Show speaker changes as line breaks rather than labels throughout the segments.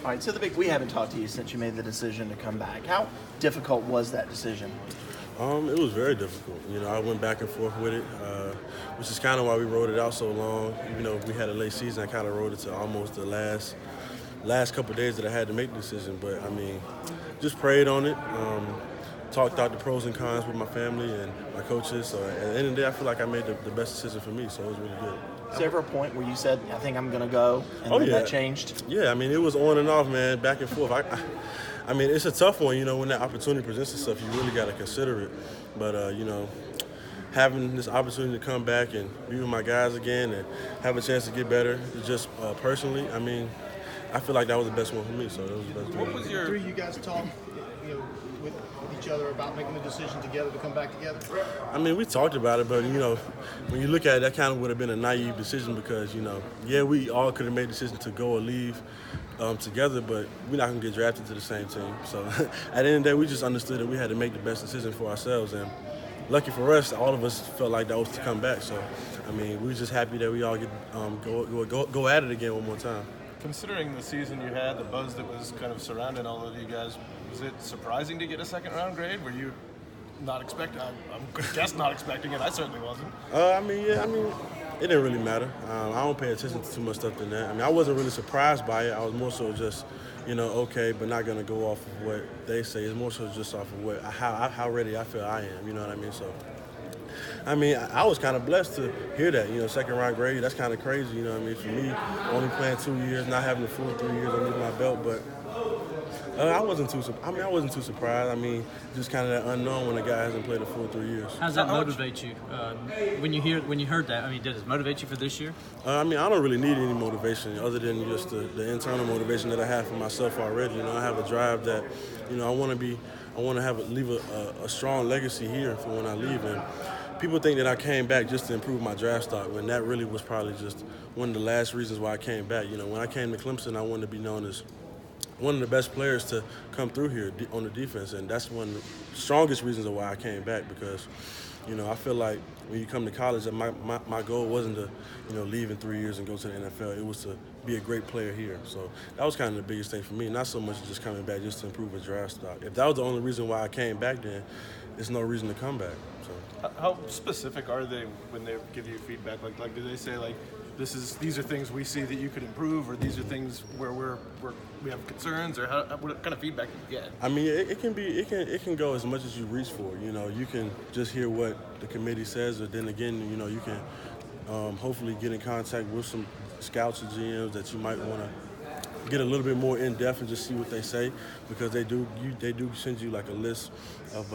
All right, so we haven't talked to you since you made the decision to come back. How difficult was that decision?
It was very difficult. I went back and forth with it, which is kind of why we rode it out so long. Even though we had a late season, I kind of rode it to almost the last couple of days that I had to make the decision. But, just prayed on it, talked out the pros and cons with my family and my coaches. So at the end of the day, I feel like I made the best decision for me, so it was really good.
Was there ever a point where you said, I think I'm going to go, and then that changed?
Yeah, it was on and off, man, back and forth. It's a tough one, when that opportunity presents itself, you really got to consider it. But, having this opportunity to come back and be with my guys again and have a chance to get better, just personally, I feel like that was the best one for me. So that was the best one.
What was your three you guys talk, with each other about making the decision together to come back together?
We talked about it, but when you look at it, that kind of would have been a naive decision because we all could have made the decision to go or leave together, but we're not gonna get drafted to the same team. So at the end of the day, we just understood that we had to make the best decision for ourselves, and lucky for us, all of us felt like that was to come back. So we were just happy that we all get go at it again one more time.
Considering the season you had, the buzz that was kind of surrounding all of you guys, was it surprising to get a second-round grade? Were you not expecting? I'm just not expecting it. I certainly wasn't.
It didn't really matter. I don't pay attention to too much stuff than that. I wasn't really surprised by it. I was more so just, okay, but not gonna go off of what they say. It's more so just off of how ready I feel I am. You know what I mean? So. I was kind of blessed to hear that, second round grade, that's kind of crazy, for me, only playing 2 years, not having the full 3 years under my belt, but I wasn't too surprised. Just kind of that unknown when a guy hasn't played a full 3 years.
How does that motivate you when you heard that? Did it motivate you for this year?
I don't really need any motivation other than just the internal motivation that I have for myself already. I have a drive that, I want to leave a strong legacy here for when I leave. And people think that I came back just to improve my draft stock, when that really was probably just one of the last reasons why I came back. When I came to Clemson, I wanted to be known as one of the best players to come through here on the defense, and that's one of the strongest reasons of why I came back because, I feel like when you come to college, my goal wasn't to, leave in 3 years and go to the NFL. It was to be a great player here. So that was kind of the biggest thing for me, not so much just coming back just to improve a draft stock. If that was the only reason why I came back, then there's no reason to come back. So.
How specific are they when they give you feedback? Like do they say these are things we see that you could improve, or these are things where we have concerns, or what kind of feedback do you get?
It can go as much as you reach for. You can just hear what the committee says, or then again, you can hopefully get in contact with some scouts or GMs that you might want to get a little bit more in depth and just see what they say, because they do send you like a list of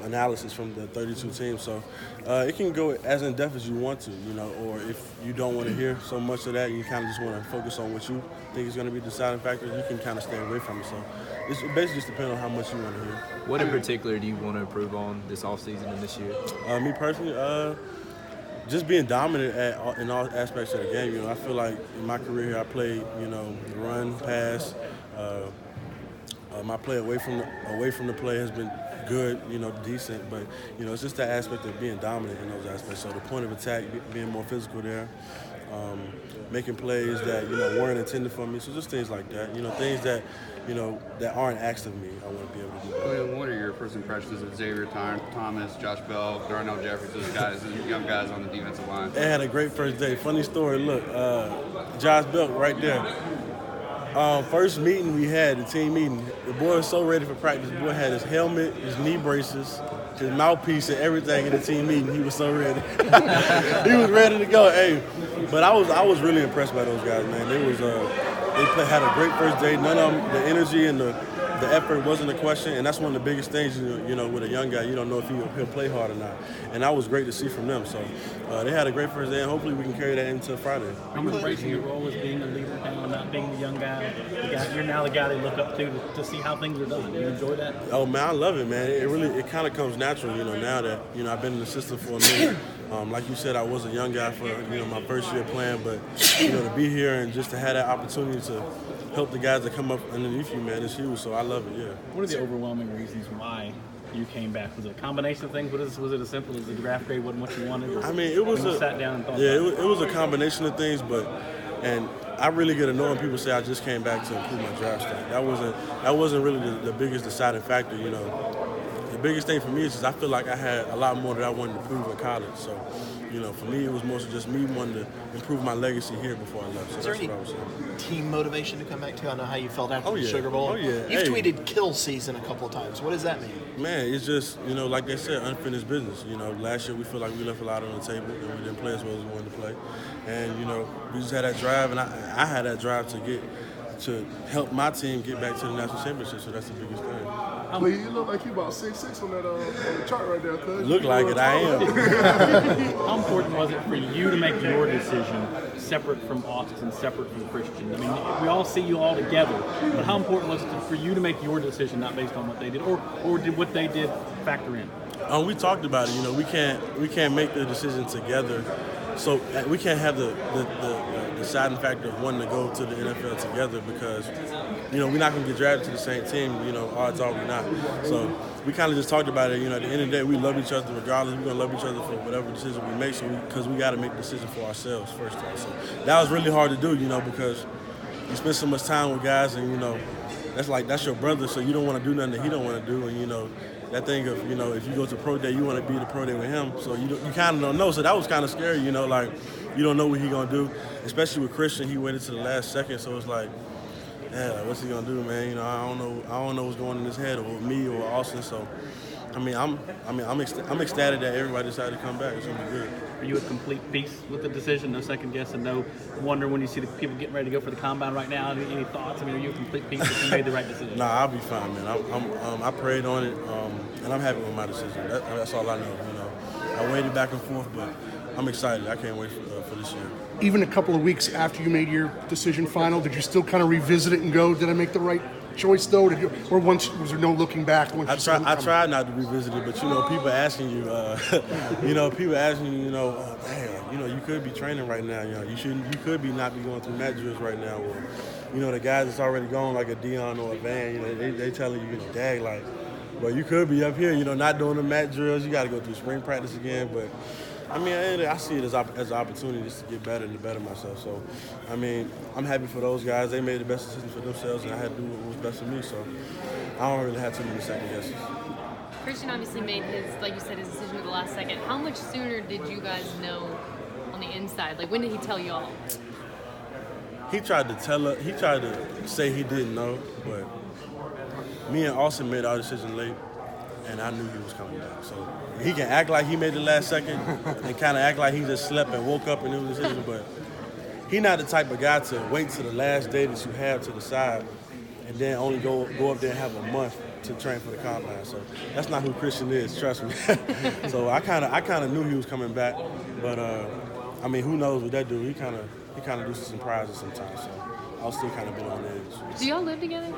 analysis from the 32 teams. So it can go as in depth as you want to, or if you don't want to hear so much of that, you kind of just want to focus on what you think is going to be the deciding factor, you can kind of stay away from it. So it's basically just depends on how much you want to hear.
What in particular do you want to improve on this offseason and this year?
Me personally, just being dominant in all aspects of the game. I feel like in my career here, I played, run, pass. My play away from the play has been good, decent, but it's just that aspect of being dominant in those aspects. So the point of attack, being more physical there, making plays that weren't intended for me. So just things like that, things that that aren't asked of me. I want to be able to do that.
Clelin, what are your first impressions of Xavier Thomas, Josh Bell, Darnell Jeffries, those guys, those young guys on the defensive line?
They had a great first day. Funny story. Look, Josh Bell right there. First meeting we had, the team meeting, the boy was so ready for practice. The boy had his helmet, his knee braces, his mouthpiece, and everything in the team meeting. He was so ready. He was ready to go. Hey, but I was really impressed by those guys, man. They had a great first day. None of them, the energy and the effort wasn't a question, and that's one of the biggest things, with a young guy. You don't know if he'll play hard or not, and that was great to see from them. So they had a great first day, and hopefully we can carry that into Friday.
Are you embracing your role as being a leader now, not being the young guy? You're now the guy they look up to see how things are done. Do you enjoy that?
Oh man, I love it, man. It kind of comes natural, now that I've been in the system for a minute. Like you said, I was a young guy for my first year playing, but to be here and just to have that opportunity to help the guys that come up underneath you, man, it's huge. So I love it. Yeah.
What are the overwhelming reasons why you came back? Was it a combination of things? Was it as simple as the draft grade wasn't what you wanted?
It was
sat down and thought.
Yeah, it was a combination of things, but And I really get annoyed when people say I just came back to improve my draft stock. That wasn't really the biggest deciding factor, you know. The biggest thing for me is just I feel like I had a lot more that I wanted to prove in college. So, you know, for me it was mostly just me wanting to improve my legacy here before I left. So
Is there
that's
any
what I was saying.
team motivation to come back to? I know how you felt after
Oh,
the
yeah.
Sugar Bowl.
Oh, yeah.
You've
Hey.
tweeted kill season a couple of times. What does that mean?
Man, it's just, you know, like they said, unfinished business. You know, last year we feel like we left a lot on the table and we didn't play as well as we wanted to play. And, you know, we just had that drive, and I had that drive to help my team get back to the national championship, so that's the biggest thing.
Well, you look like you about 6'6" on that on the chart right there, cuz.
Look like it, I am.
How important was it for you to make your decision separate from Austin, separate from Christian? I mean, we all see you all together, but how important was it for you to make your decision not based on what they did, or did what they did factor in?
We talked about it. You know, we can't make the decision together. So we can't have the deciding factor of wanting to go to the NFL together because, you know, we're not going to get drafted to the same team. You know, odds are we're not. So we kind of just talked about it. You know, at the end of the day, we love each other regardless. We're going to love each other for whatever decision we make. So because we got to make the decision for ourselves first of all. So that was really hard to do, you know, because you spend so much time with guys and, you know, that's your brother. So you don't want to do nothing that he don't want to do. And, you know, that thing of, you know, if you go to pro day, you want to be the pro day with him. So you kind of don't know. So that was kind of scary, you know, like you don't know what he gonna do. Especially with Christian, he waited to the last second. So it's like, yeah, like, what's he gonna do, man? You know, I don't know what's going on in his head, or me, or Austin. So, I'm ecstatic that everybody decided to come back. It's gonna be good.
Are you at complete peace with the decision? No second guess and no wonder when you see the people getting ready to go for the combine right now. Any thoughts? I mean, are you at complete peace that you made the right decision?
Nah, I'll be fine, man. I prayed on it, and I'm happy with my decision. That's all I know. You know, I waited back and forth, but I'm excited. I can't wait for this year.
Even a couple of weeks after you made your decision final, did you still kind of revisit it and go, did I make the right choice though? Was there no looking back?
I tried not to revisit it, but you know, people asking you, damn, you know, you could be training right now. You know, you could be not be going through mat drills right now, or you know, the guys that's already gone like a Dion or a Van. You know, they telling you, dang, like, but you could be up here, you know, not doing the mat drills. You got to go through spring practice again, but. I mean, I see it as an opportunity just to get better and to better myself. So, I mean, I'm happy for those guys. They made the best decision for themselves, and I had to do what was best for me. So, I don't really have too many second guesses.
Christian obviously made his, like you said, his decision at the last second. How much sooner did you guys know on the inside? Like, when did he tell you all?
He tried to say he didn't know, but me and Austin made our decision late. And I knew he was coming back. So he can act like he made the last second and kind of act like he just slept and woke up and knew the decision, but he's not the type of guy to wait to the last day that you have to decide and then only go up there and have a month to train for the combine. So that's not who Christian is, trust me. So I kind of knew he was coming back, but I mean, who knows what that do? He kind of do some surprises sometimes. So I'll still kind of be on the edge.
Do y'all live together?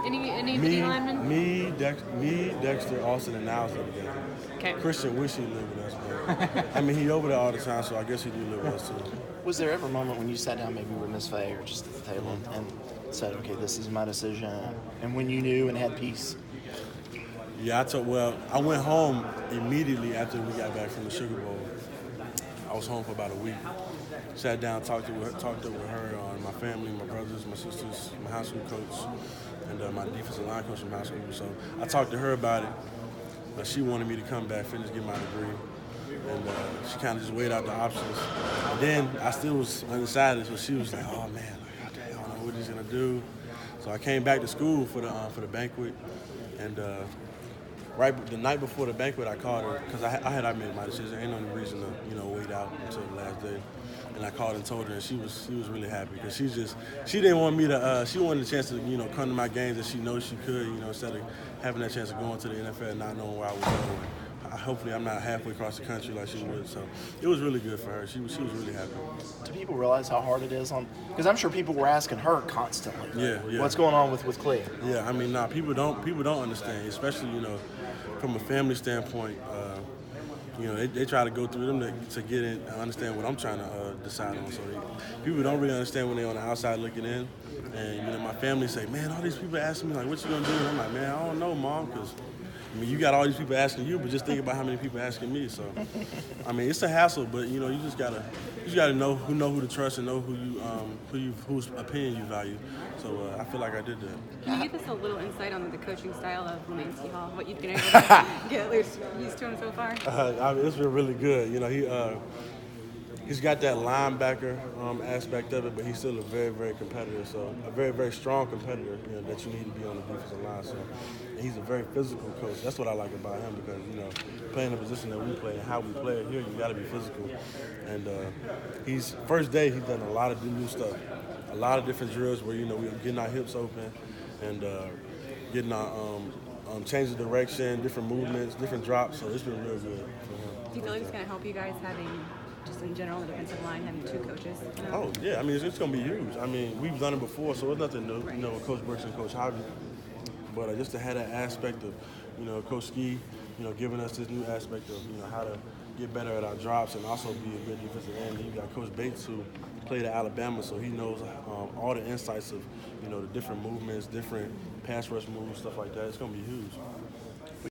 Any linemen?
Me, Dexter, Austin, and Niles live together.
Okay.
Christian wish he lived with us, but I mean, he over there all the time, so I guess he do live with us too.
Was there ever a moment when you sat down maybe with Miss Faye or just at the table and said, okay, this is my decision, and when you knew and had peace?
Yeah, I went home immediately after we got back from the Sugar Bowl. I was home for about a week. Sat down, talked with her, my family, my brothers, my sisters, my high school coach, and my defensive line coach from high school. So I talked to her about it. She wanted me to come back, finish, get my degree. And she kind of just weighed out the options. And then I still was undecided, so she was like, oh man, I don't know what he's gonna do. So I came back to school for the banquet, and right the night before the banquet, I called her because I had made my decision. Ain't no reason to wait out until the last day. And I called and told her, and she was really happy because she didn't want me to. She wanted a chance to come to my games that she knows she could. Instead of having that chance of going to the NFL and not knowing where I was going. Hopefully, I'm not halfway across the country like she would. So it was really good for her. She was really happy.
Do people realize how hard it is because I'm sure people were asking her constantly.
Yeah.
What's going on with Clelin?
Yeah, I mean, people don't understand, especially from a family standpoint. They try to go through them to get in and understand what I'm trying to decide on. So people don't really understand when they're on the outside looking in. And my family say, man, all these people asking me like, what you gonna do? And I'm like, man, I don't know, Mom, because I mean, you got all these people asking you, but just think about how many people asking me. So, I mean, it's a hassle, but you know, you just gotta know who to trust and know whose opinion you value. So I feel like I did that.
Can you give us a little insight on the coaching style of Lemansky Hall? What you've been able to get used to him so far?
It's been really good. You know, he's got that linebacker aspect of it, but he's still a very, very competitor. So a very, very strong competitor, you know, that you need to be on the defensive line. So and he's a very physical coach. That's what I like about him because, you know, playing the position that we play and how we play it here, you got to be physical. And first day, he's done a lot of new stuff, a lot of different drills where, you know, we're getting our hips open and getting our changing direction, different movements, different drops. So it's been real good for him.
Do you feel like it's going to help you guys having, just in general, the defensive line, having two coaches? You know?
Oh, yeah. I mean, it's going to be huge. I mean, we've done it before, so it's nothing new, you know, with Coach Brooks and Coach Hobby. But just to have that aspect of, you know, Coach Ski, you know, giving us this new aspect of, you know, how to get better at our drops and also be a good defensive end. And you got Coach Bates, who played at Alabama, so he knows all the insights of, you know, the different movements, different pass rush moves, stuff like that. It's going to be huge.